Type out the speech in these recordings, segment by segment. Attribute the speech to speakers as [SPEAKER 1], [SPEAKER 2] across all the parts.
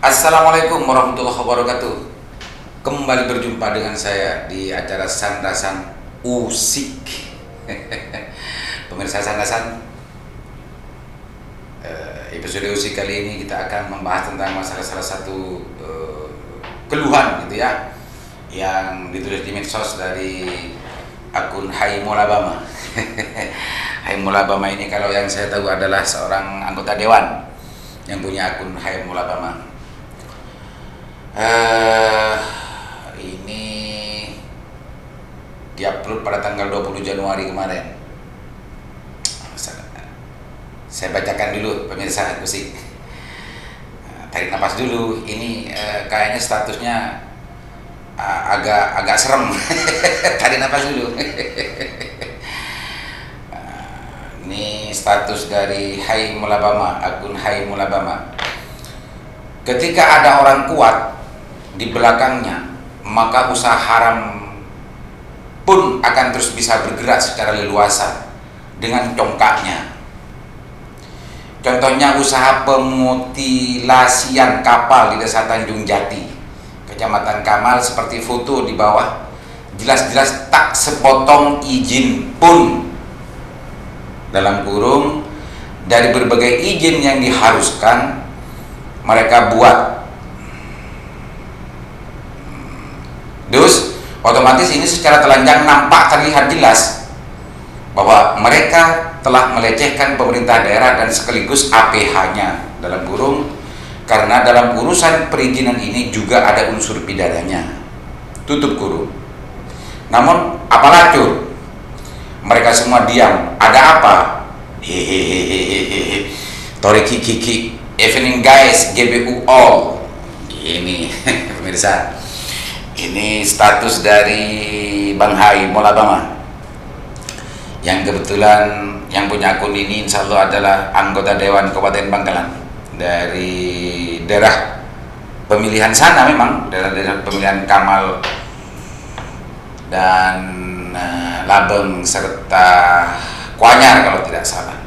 [SPEAKER 1] Assalamualaikum warahmatullahi wabarakatuh. Kembali berjumpa dengan saya di acara Sandasan Usik. Pemirsa Sandasan, episode Usik kali ini kita akan membahas tentang masalah salah satu keluhan gitu ya, yang ditulis di medsos dari akun Hai Molabama. Hai Molabama ini, kalau yang saya tahu, adalah seorang anggota dewan yang punya akun Hai Molabama. Ini diupload pada tanggal 20 Januari kemarin. Saya bacakan dulu pemirsa Usik. Tarik nafas dulu. Ini kayaknya statusnya agak serem. Tarik nafas dulu. Ini status dari Hai Molabama, akun Hai Molabama. Ketika ada orang kuat di belakangnya, maka usaha haram pun akan terus bisa bergerak secara leluasa dengan congkaknya. Contohnya usaha pemutilasian kapal di Desa Tanjung Jati, Kecamatan Kamal, seperti foto di bawah. Jelas-jelas tak sepotong izin pun, dalam kurung, dari berbagai izin yang diharuskan mereka buat. Dus, otomatis ini secara telanjang nampak terlihat jelas bahwa mereka telah melecehkan pemerintah daerah dan sekaligus APH-nya, dalam kurung, karena dalam urusan perizinan ini juga ada unsur pidananya, tutup kurung. Namun apalacur, mereka semua diam. Ada apa? Hehehehe. Toriki kiki, evening guys, GBU all. Ini pemirsa, ini status dari Bang Hai Molabama, yang kebetulan yang punya akun ini insya Allah adalah anggota Dewan Kabupaten Bangkalan dari daerah pemilihan sana, memang daerah pemilihan Kamal dan Labeng serta Kuanyar kalau tidak salah.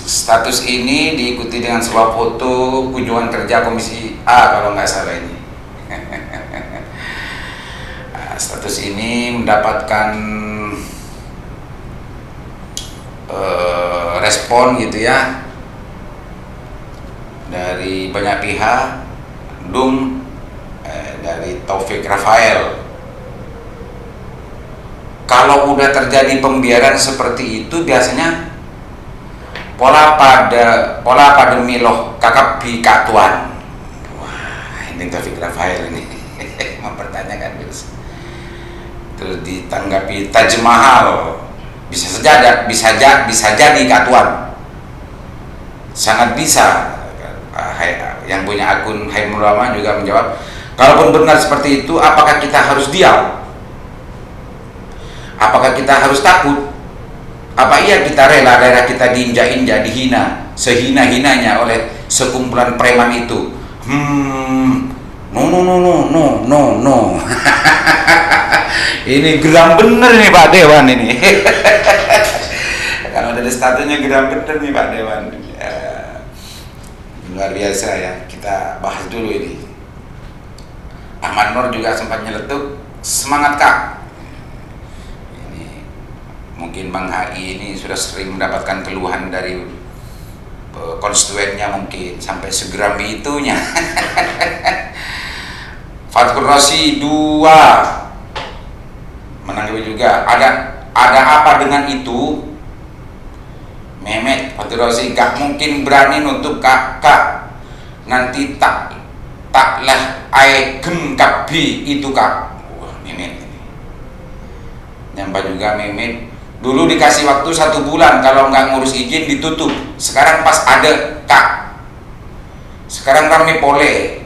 [SPEAKER 1] Status ini diikuti dengan sebuah foto kunjungan kerja Komisi A kalau nggak salah ini. Status ini mendapatkan respon gitu ya dari banyak pihak. Dari Taufik Rafael, kalau udah terjadi pembiaran seperti itu biasanya pola pada miloh kakap bikatuan. Wah, ini Taufik Rafael ini mempertanyakan gitu. Terus ditanggapi Taj Mahal, bisa jadi katuan, sangat bisa. Yang punya akun Hai Molabama juga menjawab, kalaupun benar seperti itu, apakah kita harus diam? Apakah kita harus takut? Apa iya kita rela daerah kita diinjak-injak, dihina sehina-hinanya oleh sekumpulan preman itu? No. Ini geram bener nih Pak Dewan ini. Kalau dari statusnya geram bener nih Pak Dewan. Luar biasa ya. Kita bahas dulu ini. Ahmad Nur juga sempat nyeletuk, semangat Kak. Ini mungkin Bang Hai ini sudah sering mendapatkan keluhan dari konstituennya, mungkin sampai segeram itunya. Fathur Rosi 2 menanggapi juga, ada apa dengan itu? Mehmet Fathur Rosi, gak mungkin berani nutup kak, nanti taklah aegem kabi itu Kak. Wah, Mehmet ini nyampe juga. Mehmet dulu dikasih waktu 1 bulan, kalau nggak ngurus izin ditutup. Sekarang pas ada Kak, sekarang rame pole.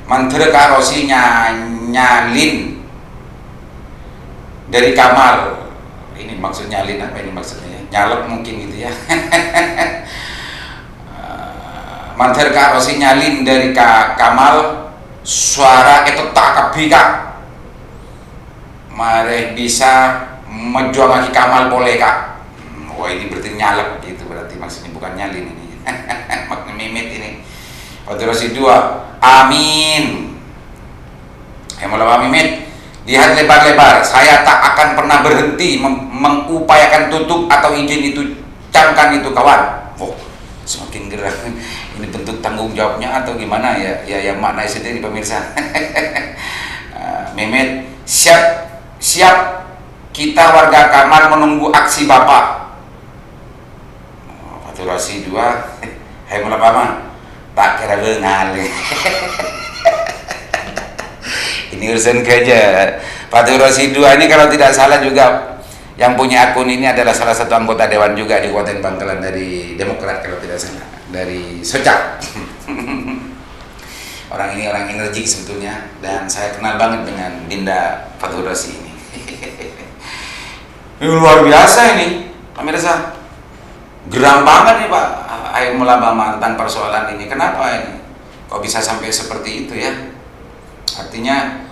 [SPEAKER 1] Mantre Kak Rosi nyalin dari Kamal. Ini maksud nyalin apa ini maksudnya? Nyalep mungkin gitu ya. Mantre Kak Rosi nyalin dari Kamal, suara itu tak kabi Kak. Mare bisa menjual lagi Kamal boleh Kak. Wah, ini berarti nyalep gitu, berarti maksudnya bukan nyalin ini. Maksudnya Mehmet ini Faturasi 2, amin. Mulama Mimin, lihat lebar-lebar, saya tak akan pernah berhenti mengupayakan tutup atau izin itu, camkan itu kawan. Oh, semakin gerak. Ini bentuk tanggung jawabnya atau gimana ya? Ya maknanya sendiri pemirsa. Mimin, siap kita warga Kamar menunggu aksi Bapak. Faturasi 2, hai mulama, tak kira bengal. Ini urusan kerja. Faturasi 2 ini kalau tidak salah juga yang punya akun ini adalah salah satu anggota dewan juga di Kabupaten Bangkalan dari Demokrat kalau tidak salah, dari Socak. Orang ini orang energik sebetulnya, dan saya kenal banget dengan Dinda Faturasi ini. Ini luar biasa ini pemirsa, geram banget nih Pak Ayo Mulama tentang persoalan ini. Kenapa ini kok bisa sampai seperti itu ya? Artinya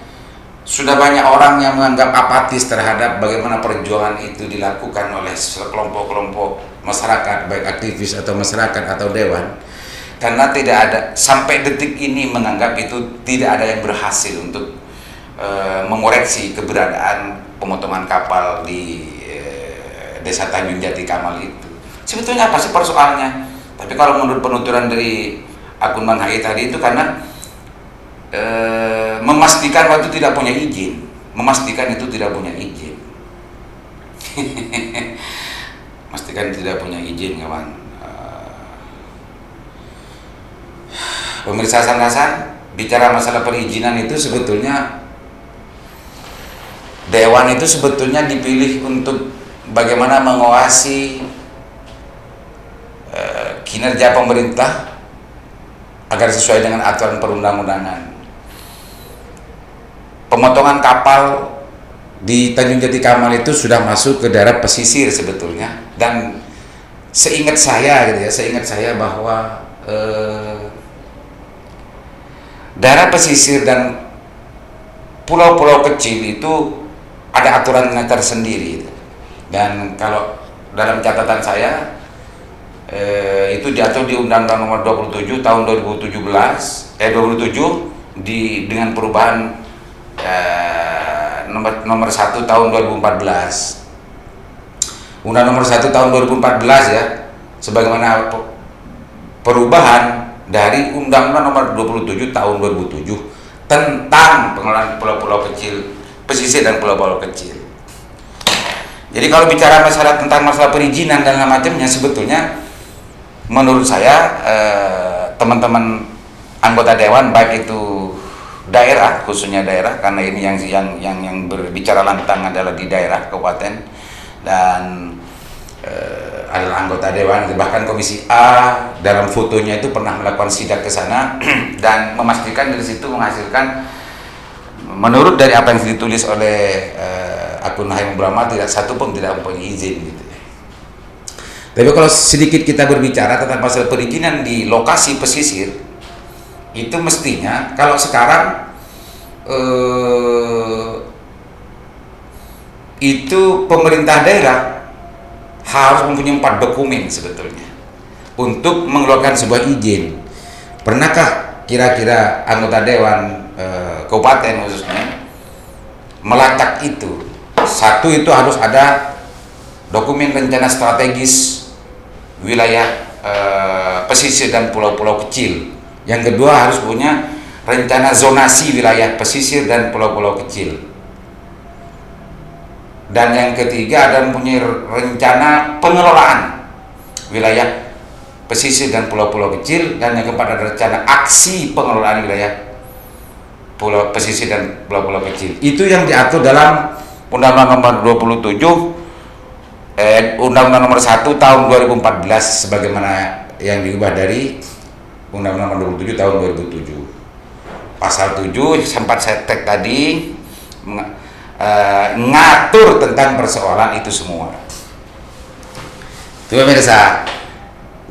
[SPEAKER 1] sudah banyak orang yang menganggap apatis terhadap bagaimana perjuangan itu dilakukan oleh kelompok-kelompok masyarakat, baik aktivis atau masyarakat atau dewan, karena tidak ada sampai detik ini menganggap itu tidak ada yang berhasil untuk mengoreksi keberadaan pemotongan kapal di Desa Tanjung Jati Kamal itu. Sebetulnya apa sih persoalannya? Tapi kalau menurut penuturan dari akun Bang Hai tadi itu karena memastikan waktu tidak punya izin, memastikan itu tidak punya izin. Memastikan tidak punya izin, kawan. Pemirsa Hasan, bicara masalah perizinan itu sebetulnya dewan itu sebetulnya dipilih untuk bagaimana mengawasi kinerja pemerintah agar sesuai dengan aturan perundang-undangan. Pemotongan kapal di Tanjung Jati Kamal itu sudah masuk ke daerah pesisir sebetulnya, dan seingat saya bahwa daerah pesisir dan pulau-pulau kecil itu ada aturan tersendiri, dan kalau dalam catatan saya itu diatur di Undang-Undang Nomor 27 Tahun 2017 dengan perubahan nomor 1 Tahun 2014. Undang Nomor 1 Tahun 2014 ya, sebagaimana perubahan dari Undang-Undang Nomor 27 Tahun 2007 tentang pengelolaan pulau-pulau kecil, pesisir dan pulau-pulau kecil. Jadi kalau bicara masalah tentang masalah perizinan dan macamnya, sebetulnya menurut saya teman-teman anggota dewan, baik itu daerah, khususnya daerah, karena ini yang berbicara lantang adalah di daerah kabupaten, dan adalah anggota dewan, bahkan Komisi A dalam fotonya itu pernah melakukan sidak ke sana dan memastikan dari situ menghasilkan, menurut dari apa yang ditulis oleh akun Hai Mulama, tidak satu pun tidak mempunyai izin gitu. Tapi kalau sedikit kita berbicara tentang masalah perizinan di lokasi pesisir, itu mestinya kalau sekarang itu pemerintah daerah harus mempunyai 4 dokumen sebetulnya untuk mengeluarkan sebuah izin. Pernahkah kira-kira anggota dewan kabupaten khususnya melacak itu? Satu, itu harus ada dokumen rencana strategis wilayah pesisir dan pulau-pulau kecil. Yang kedua, harus punya rencana zonasi wilayah pesisir dan pulau-pulau kecil. Dan yang ketiga, ada mempunyai rencana pengelolaan wilayah pesisir dan pulau-pulau kecil. Dan yang keempat, ada rencana aksi pengelolaan wilayah pulau pesisir dan pulau-pulau kecil. Itu yang diatur dalam Undang-Undang Nomor 27 Undang-Undang Nomor 1 Tahun 2014, sebagaimana yang diubah dari Undang-Undang Nomor 27 Tahun 2007. Pasal 7 sempat saya tag tadi ngatur tentang persoalan itu semua. Itu pemirsa.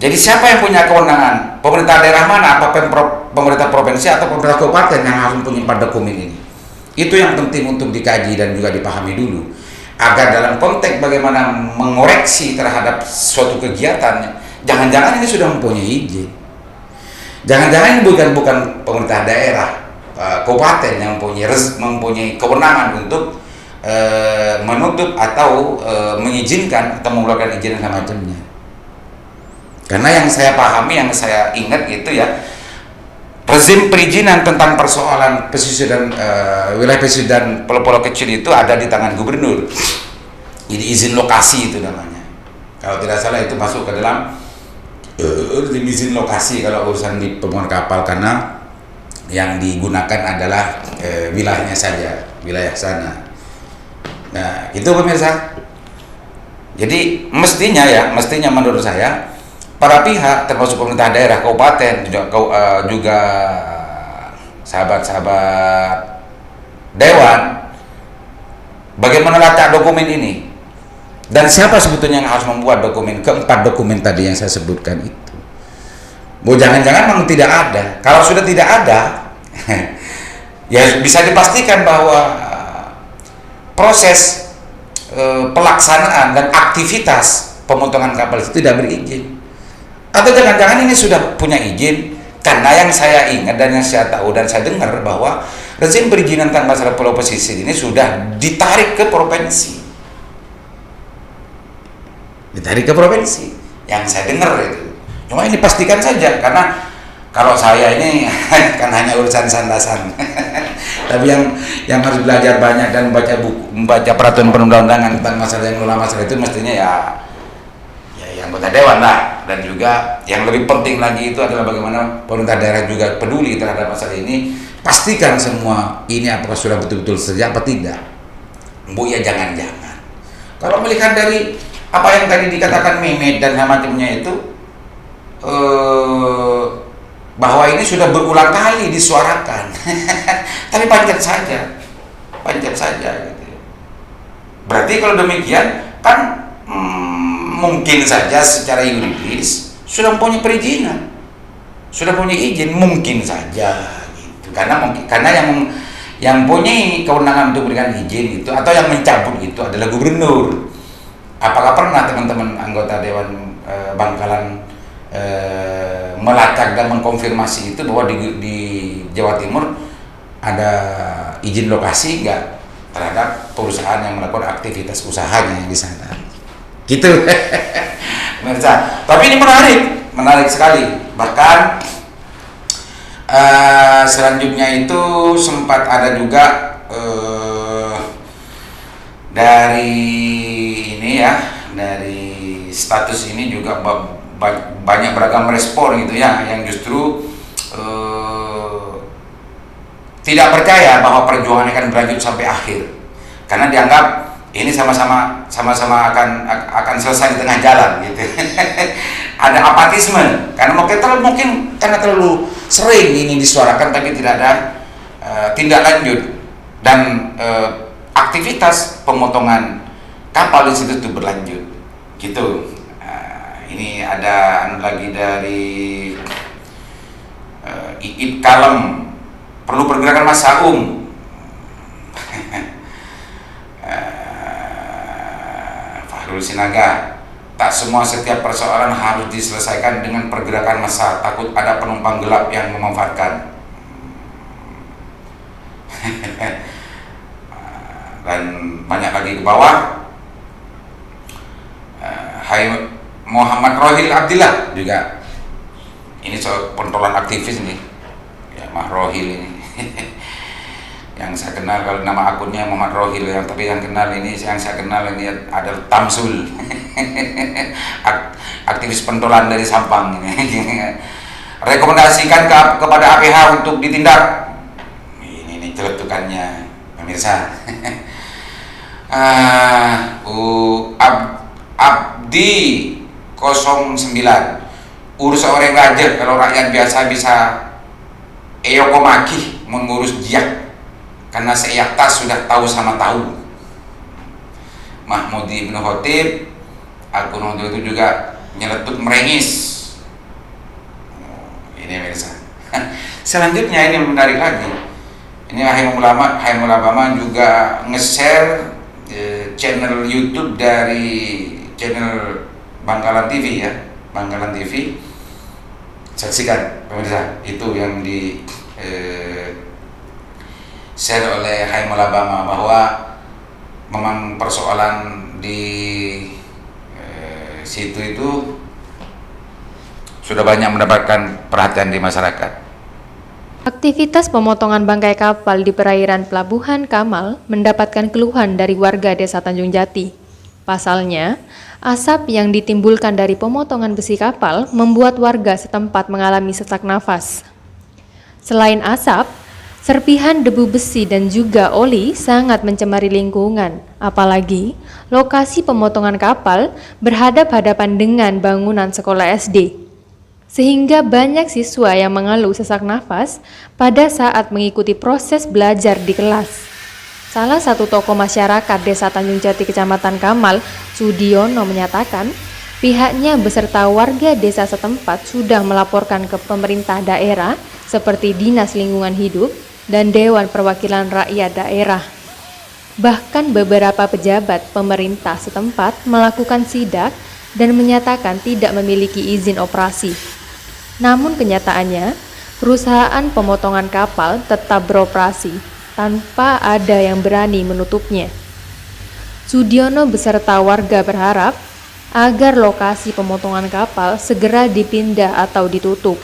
[SPEAKER 1] Jadi siapa yang punya kewenangan? Pemerintah daerah mana? Apa pemerintah provinsi atau pemerintah kabupaten yang harus mempunyai 4 dokumen ini? Itu yang penting untuk dikaji dan juga dipahami dulu, agar dalam konteks bagaimana mengoreksi terhadap suatu kegiatan, jangan-jangan ini sudah mempunyai izin. Jangan-jangan ini bukan pemerintah daerah, kabupaten yang mempunyai kewenangan untuk menutup atau mengizinkan atau mengeluarkan izin dan macamnya. Karena yang saya pahami, yang saya ingat itu ya, rezim perizinan tentang persoalan pesisir dan wilayah pesisir dan pulau-pulau kecil itu ada di tangan gubernur. Jadi izin lokasi itu namanya. Kalau tidak salah itu masuk ke dalam izin lokasi kalau urusan di pembangunan kapal, karena yang digunakan adalah wilayahnya saja, wilayah sana. Nah, itu pemirsa. Jadi mestinya menurut saya para pihak termasuk pemerintah daerah, kabupaten, juga sahabat-sahabat dewan, bagaimana lacak dokumen ini. Dan siapa sebetulnya yang harus membuat keempat dokumen tadi yang saya sebutkan itu? Jangan-jangan memang tidak ada. Kalau sudah tidak ada, ya bisa dipastikan bahwa proses pelaksanaan dan aktivitas pemotongan kapal itu tidak berizin. Atau jangan-jangan ini sudah punya izin, karena yang saya ingat dan yang saya tahu dan saya dengar bahwa rezim perizinan tentang masalah pulau pesisir ini sudah ditarik ke provinsi. Yang saya dengar itu. Cuma ini pastikan saja, karena kalau saya ini kan hanya urusan sandasan. Tapi yang harus belajar banyak dan membaca peraturan perundang-undangan tentang masalah yang ulama masalah itu mestinya ya yang anggota dewan lah. Dan juga yang lebih penting lagi itu adalah bagaimana pemerintah daerah juga peduli terhadap masalah ini. Pastikan semua ini apakah sudah betul-betul sejak apa tidak. Ya jangan-jangan. Kalau melihat dari apa yang tadi dikatakan Mehmet dan macamnya itu, bahwa ini sudah berulang kali disuarakan, tapi panjat saja gitu. Berarti kalau demikian kan mungkin saja secara yuridis sudah punya perizinan, sudah punya izin, mungkin saja gitu. Karena yang punya kewenangan untuk memberikan izin itu atau yang mencabut itu adalah gubernur. Apakah pernah teman-teman anggota Dewan Bangkalan melacak dan mengkonfirmasi itu bahwa di Jawa Timur ada izin lokasi enggak terhadap perusahaan yang melakukan aktivitas usahanya di sana? Gitu. Tapi ini menarik sekali. Bahkan selanjutnya itu sempat ada juga dari status ini juga banyak beragam respon gitu ya, yang justru tidak percaya bahwa perjuangan akan berlanjut sampai akhir, karena dianggap ini sama-sama akan selesai di tengah jalan gitu. Ada apatisme karena mungkin karena terlalu sering ini disuarakan tapi tidak ada tindak lanjut, dan aktivitas pemotongan kapal di situ tuh berlanjut gitu. Ini ada lagi dari Iit Kalem, perlu pergerakan Mas Saung. Fahrul Sinaga, tak semua setiap persoalan harus diselesaikan dengan pergerakan massa, takut ada penumpang gelap yang memanfaatkan. Dan banyak lagi ke bawah. Hai Muhammad Rohil Abdillah juga, ini soal pentolan aktivis nih ya, Mah Rohil ini. Yang saya kenal kalau nama akunnya Muhammad Rohil, tapi yang saya kenal ini adalah Tamsul. Aktivis pentolan dari Sampang ini. Rekomendasikan kepada APH untuk ditindak. Ini celetukannya pemirsa. Abdi 09, urus orang raja, kalau rakyat biasa bisa eyokomaki mengurus jiak, karena seiyaktas sudah tahu sama tahu. Mahmudi Ibnu Khotib, akun untuk itu juga nyeletuk merengis. Ini pemirsa. Selanjutnya ini menarik lagi. Ini Haimul Ulama juga nge-share channel YouTube dari channel Bangkalan TV ya, Bangkalan TV. Saksikan pemirsa, itu yang di share oleh Haimul Abama, bahwa memang persoalan di situ itu sudah banyak mendapatkan perhatian di masyarakat.
[SPEAKER 2] Aktivitas pemotongan bangkai kapal di perairan Pelabuhan Kamal mendapatkan keluhan dari warga Desa Tanjung Jati. Pasalnya, asap yang ditimbulkan dari pemotongan besi kapal membuat warga setempat mengalami sesak nafas. Selain asap, serpihan debu besi dan juga oli sangat mencemari lingkungan, apalagi lokasi pemotongan kapal berhadap-hadapan dengan bangunan sekolah SD. Sehingga banyak siswa yang mengeluh sesak nafas pada saat mengikuti proses belajar di kelas. Salah satu tokoh masyarakat Desa Tanjung Jati Kecamatan Kamal, Sudiono, menyatakan pihaknya beserta warga desa setempat sudah melaporkan ke pemerintah daerah seperti Dinas Lingkungan Hidup dan Dewan Perwakilan Rakyat Daerah. Bahkan beberapa pejabat pemerintah setempat melakukan sidak dan menyatakan tidak memiliki izin operasi. Namun kenyataannya, perusahaan pemotongan kapal tetap beroperasi tanpa ada yang berani menutupnya. Sudiono beserta warga berharap agar lokasi pemotongan kapal segera dipindah atau ditutup.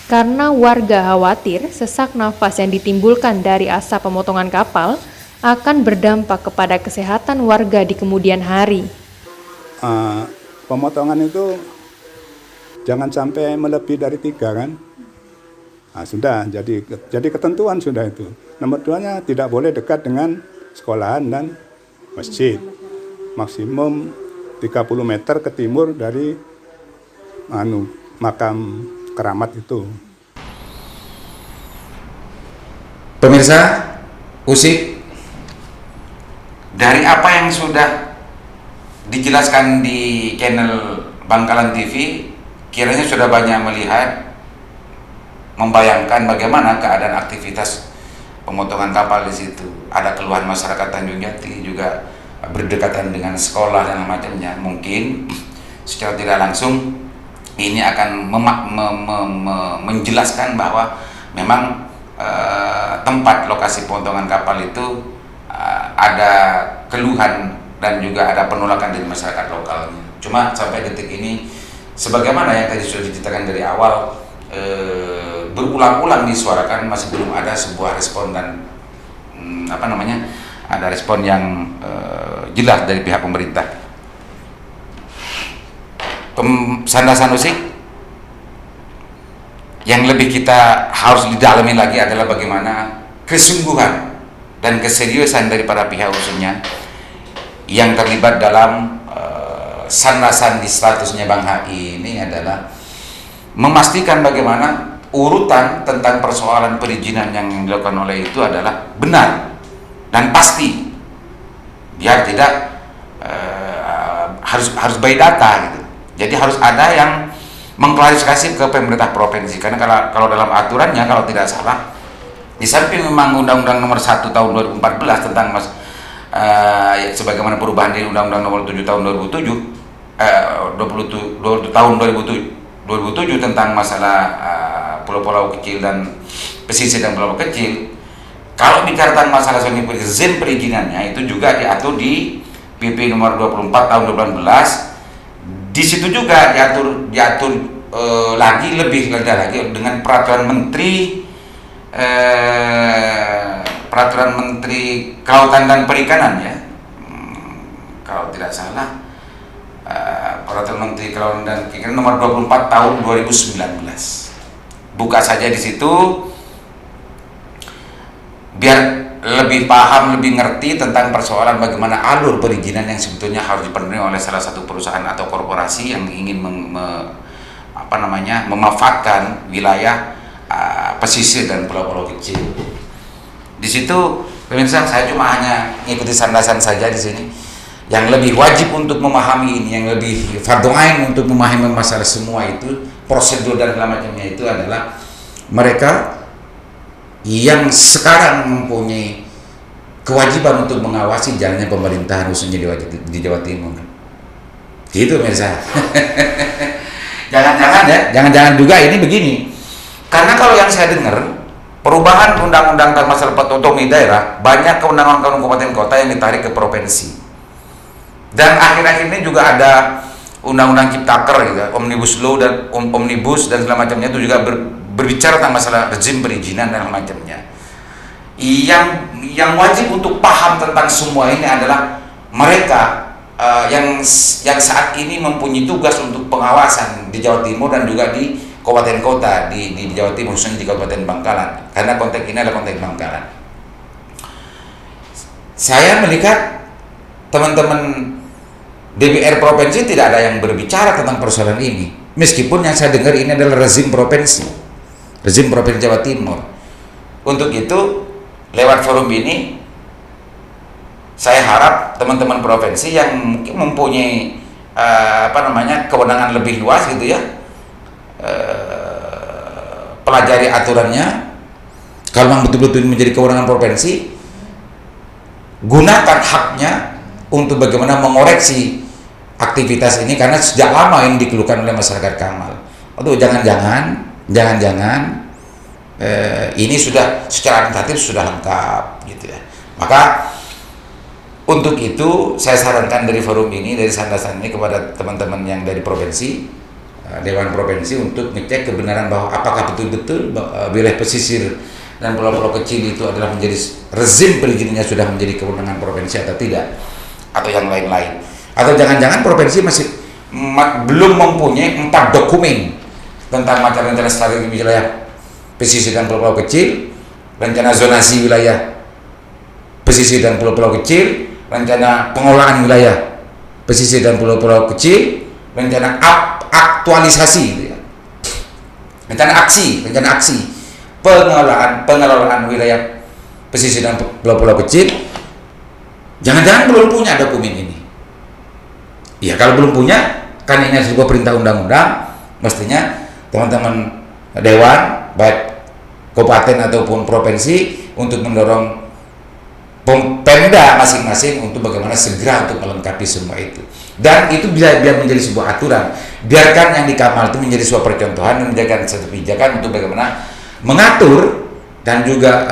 [SPEAKER 2] Karena warga khawatir sesak nafas yang ditimbulkan dari asap pemotongan kapal akan berdampak kepada kesehatan warga di kemudian hari.
[SPEAKER 3] Pemotongan itu jangan sampai melebihi dari 3 kan. Sudah, jadi ketentuan sudah itu. Nomor 2-nya tidak boleh dekat dengan sekolahan dan masjid. Maksimum 30 meter ke timur dari makam keramat itu.
[SPEAKER 1] Pemirsa, Usik, dari apa yang sudah dijelaskan di channel Bangkalan TV, kiranya sudah banyak melihat, membayangkan bagaimana keadaan aktivitas pemotongan kapal di situ. Ada keluhan masyarakat Tanjung Jati juga berdekatan dengan sekolah dan macamnya. Mungkin secara tidak langsung ini akan menjelaskan bahwa memang tempat lokasi pemotongan kapal itu ada keluhan dan juga ada penolakan dari masyarakat lokalnya. Cuma sampai detik ini, sebagaimana yang tadi sudah diceritakan dari awal, berulang-ulang disuarakan, masih belum ada sebuah respon dan ada respon yang jelas dari pihak pemerintah. Sandasan Usik, yang lebih kita harus didalami lagi adalah bagaimana kesungguhan dan keseriusan dari para pihak, khususnya yang terlibat dalam sandasan di statusnya Bang HI ini, adalah memastikan bagaimana urutan tentang persoalan perizinan yang dilakukan oleh itu adalah benar dan pasti, biar tidak harus by data gitu. Jadi harus ada yang mengklarifikasi ke pemerintah provinsi, karena kalau dalam aturannya, kalau tidak salah, di samping memang Undang-Undang Nomor 1 Tahun 2014 tentang sebagaimana perubahan di Undang-Undang Nomor 7 Tahun 2007 tahun 2007 tentang masalah pulau-pulau kecil dan pesisir dan pulau kecil. Kalau bicara tentang masalah izin perizinannya, itu juga diatur di PP Nomor 24 Tahun 2018. Di situ juga diatur lagi, lebih lagi dengan peraturan Menteri Kelautan dan Perikanan, ya. Kalau tidak salah, peraturan Menteri Kelautan dan Perikanan Nomor 24 Tahun 2019. Buka saja di situ biar lebih paham, lebih ngerti tentang persoalan bagaimana alur perizinan yang sebetulnya harus dipenuhi oleh salah satu perusahaan atau korporasi yang ingin memanfaatkan wilayah pesisir dan pulau-pulau kecil. Di situ pemirsa, saya cuma hanya mengikuti sandasan saja di sini. Yang lebih wajib untuk memahami ini, yang lebih fardhu ain untuk memahami masalah semua itu, prosedur dan segala macamnya, itu adalah mereka yang sekarang mempunyai kewajiban untuk mengawasi jalannya pemerintahan, khususnya di Jawa Timur. Gitu pemirsa. Jangan-jangan ya, jangan-jangan juga ini begini. Karena kalau yang saya dengar, perubahan undang-undang tentang masalah otonomi daerah, banyak kewenangan kabupaten kota yang ditarik ke provinsi. Dan akhir-akhir ini juga ada undang-undang Ciptaker gitu, omnibus law dan omnibus dan segala macamnya itu juga berbicara tentang masalah rezim perizinan dan macamnya. Yang wajib untuk paham tentang semua ini adalah mereka yang saat ini mempunyai tugas untuk pengawasan di Jawa Timur dan juga di kabupaten kota di Jawa Timur, khususnya di Kabupaten Bangkalan, karena konteks ini adalah konteks Bangkalan. Saya melihat teman-teman DPR provinsi tidak ada yang berbicara tentang persoalan ini, meskipun yang saya dengar ini adalah rezim provinsi Jawa Timur. Untuk itu, lewat forum ini saya harap teman-teman provinsi yang mungkin mempunyai kewenangan lebih luas gitu ya, pelajari aturannya. Kalau memang betul-betul menjadi kewenangan provinsi, gunakan haknya untuk bagaimana mengoreksi aktivitas ini, karena sejak lama ini dikeluhkan oleh masyarakat Kamal. Aduh, jangan-jangan ini sudah secara administratif sudah lengkap gitu ya. Maka untuk itu saya sarankan dari forum ini, dari sandasan ini kepada teman-teman yang dari provinsi, Dewan Provinsi, untuk ngecek kebenaran bahwa apakah betul-betul wilayah pesisir dan pulau-pulau kecil itu adalah menjadi rezim perizinannya sudah menjadi kewenangan provinsi atau tidak, atau yang lain-lain. Atau jangan-jangan provinsi masih belum mempunyai 4 dokumen tentang rencana strategi wilayah pesisir dan pulau-pulau kecil, rencana zonasi wilayah pesisir dan pulau-pulau kecil, rencana pengolahan wilayah pesisir dan pulau-pulau kecil, rencana aktualisasi gitu ya. rencana aksi pengelolaan wilayah pesisir dan pulau-pulau kecil. Jangan-jangan belum punya dokumen ini. Ya, kalau belum punya, kan ini sebuah perintah undang-undang, mestinya teman-teman dewan baik kabupaten ataupun provinsi untuk mendorong Pemda masing-masing untuk bagaimana segera untuk melengkapi semua itu. Dan itu biar menjadi sebuah aturan. Biarkan yang di Kamal itu menjadi sebuah percontohan dan menjadikan satu pijakan untuk bagaimana mengatur dan juga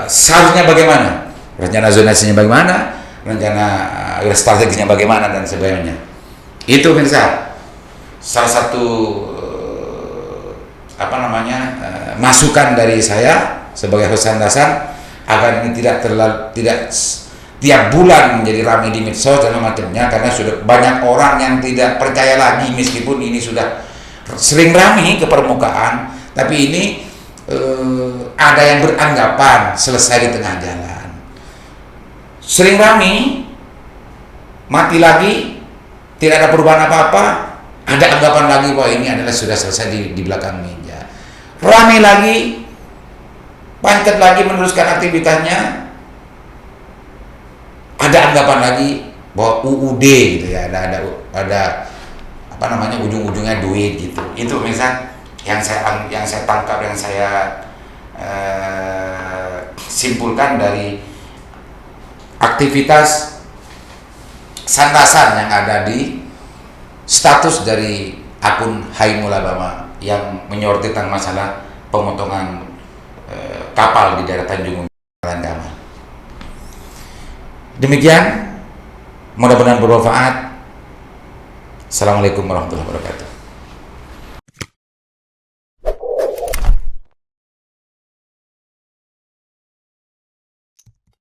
[SPEAKER 1] seharusnya bagaimana, rencana zonasinya bagaimana, rencana strategisnya bagaimana dan sebagainya. Itu pemirsa, salah satu masukan dari saya sebagai host sandasan, agar ini tidak tiap bulan menjadi ramai di medsos dan macamnya, karena sudah banyak orang yang tidak percaya lagi, meskipun ini sudah sering ramai ke permukaan, tapi ini ada yang beranggapan selesai di tengah jalan. Sering ramai, mati lagi, tidak ada perubahan apa-apa, ada anggapan lagi bahwa ini adalah sudah selesai di belakang meja. Ramai lagi, pancet lagi meneruskan aktivitasnya, ada anggapan lagi bahwa UUD gitu ya, ada ujung-ujungnya duit gitu. Itu misalnya yang saya tangkap, yang saya simpulkan dari aktivitas sandasan yang ada di status dari akun Hai Mulabama yang menyoroti tentang masalah pemotongan kapal di daerah Tanjung Kamal. Demikian, mudah-mudahan bermanfaat. Assalamualaikum warahmatullahi wabarakatuh.